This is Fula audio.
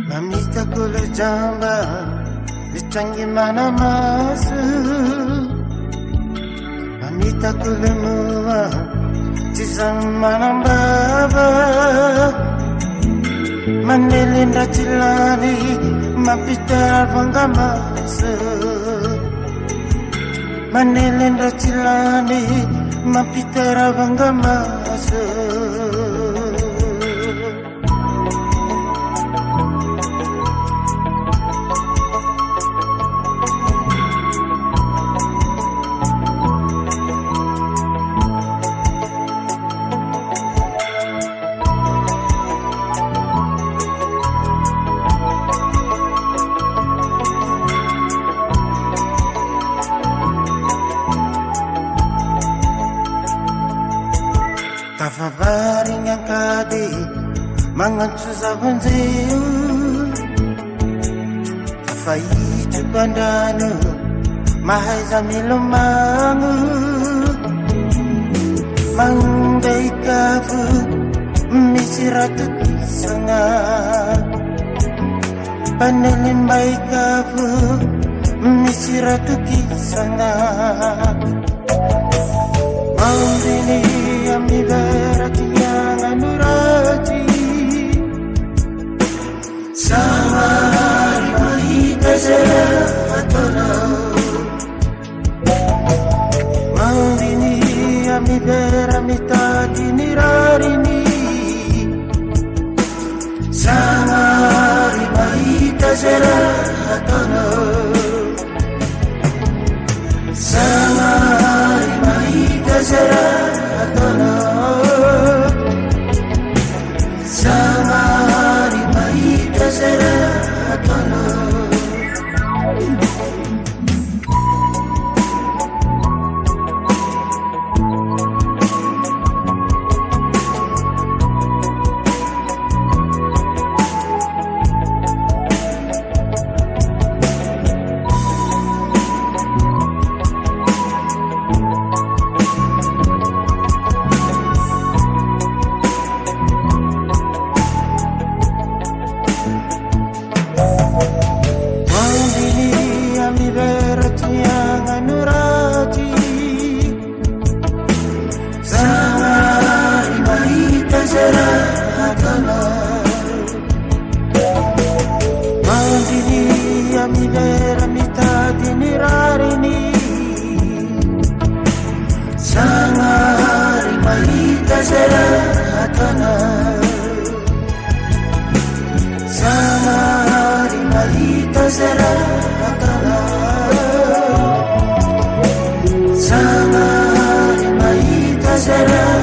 Mamita kule jamba Vichangi mana masu Mamita kule mua Chisang mana baba Manelinda chilani Mapita bangga masu Manelinda chilani Mapita bangga masu Kafabaring ang kadi Mangan susah banziu Kafaitu bandanu Mahai zamilum mangu Manggai kafu Misiratu kisanga Panelin baik kafu Misiratu kisanga Maundini Ami berarti yang anuraji Sama kita sehatona Maundini ami berami tadi nirarini Sama kita sehatona Sama kita sehatona Sama kita sehatona Será